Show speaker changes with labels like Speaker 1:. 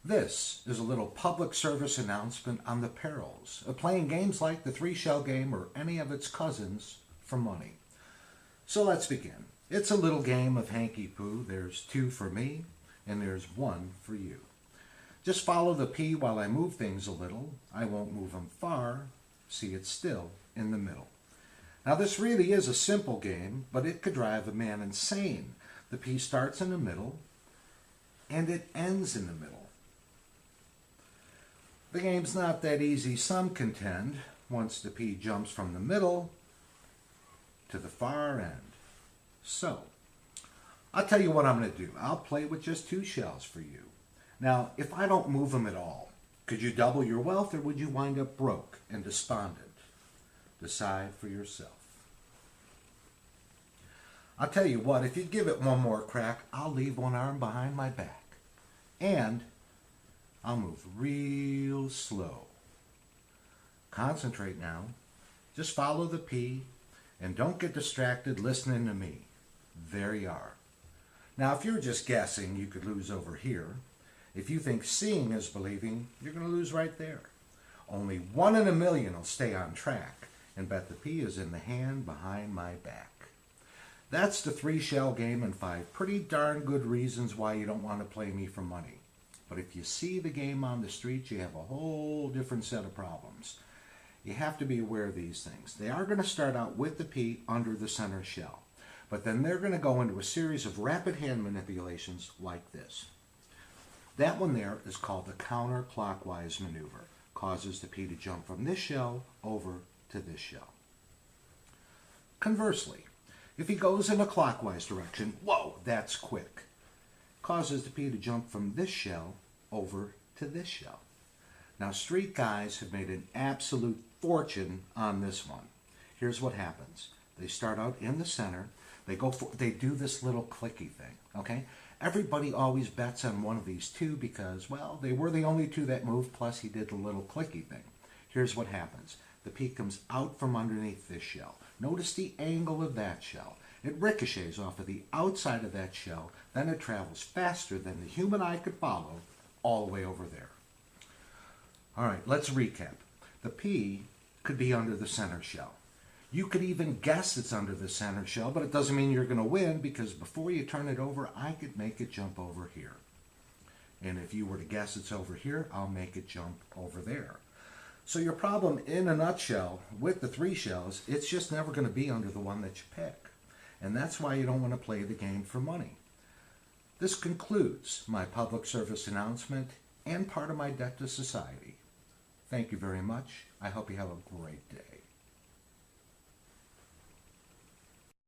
Speaker 1: This is a little public service announcement on the perils of playing games like the three shell game or any of its cousins for money. So let's begin. It's a little game of hanky-poo. There's two for me and there's one for you. Just follow the P while I move things a little. I won't move them far. See, it's still in the middle. Now this really is a simple game, but it could drive a man insane. The P starts in the middle and it ends in the middle. The game's not that easy, some contend, once the P jumps from the middle to the far end. So, I'll tell you what I'm going to do. I'll play with just two shells for you. Now, if I don't move them at all, could you double your wealth or would you wind up broke and despondent? Decide for yourself. I'll tell you what, if you give it one more crack, I'll leave one arm behind my back. And I'll move real slow. Concentrate now. Just follow the P and don't get distracted listening to me. There you are. Now, if you're just guessing, you could lose over here. If you think seeing is believing, you're going to lose right there. Only 1 in a million will stay on track and bet the P is in the hand behind my back. That's the three shell game and 5 pretty darn good reasons why you don't want to play me for money. But if you see the game on the street, you have a whole different set of problems. You have to be aware of these things. They are going to start out with the P under the center shell, but then they're going to go into a series of rapid hand manipulations like this. That one there is called the counterclockwise maneuver. Causes the P to jump from this shell over to this shell. Conversely, if he goes in a clockwise direction, whoa, that's quick. Causes the P to jump from this shell over to this shell. Now, street guys have made an absolute fortune on this one. Here's what happens. They start out in the center. They do this little clicky thing, okay? Everybody always bets on one of these two because, well, they were the only two that moved, plus he did the little clicky thing. Here's what happens. The P comes out from underneath this shell. Notice the angle of that shell. It ricochets off of the outside of that shell, then it travels faster than the human eye could follow all the way over there. All right, let's recap. The P could be under the center shell. You could even guess it's under the center shell, but it doesn't mean you're going to win because before you turn it over, I could make it jump over here. And if you were to guess it's over here, I'll make it jump over there. So your problem in a nutshell with the three shells, it's just never going to be under the one that you pick. And that's why you don't want to play the game for money. This concludes my public service announcement and part of my debt to society. Thank you very much. I hope you have a great day.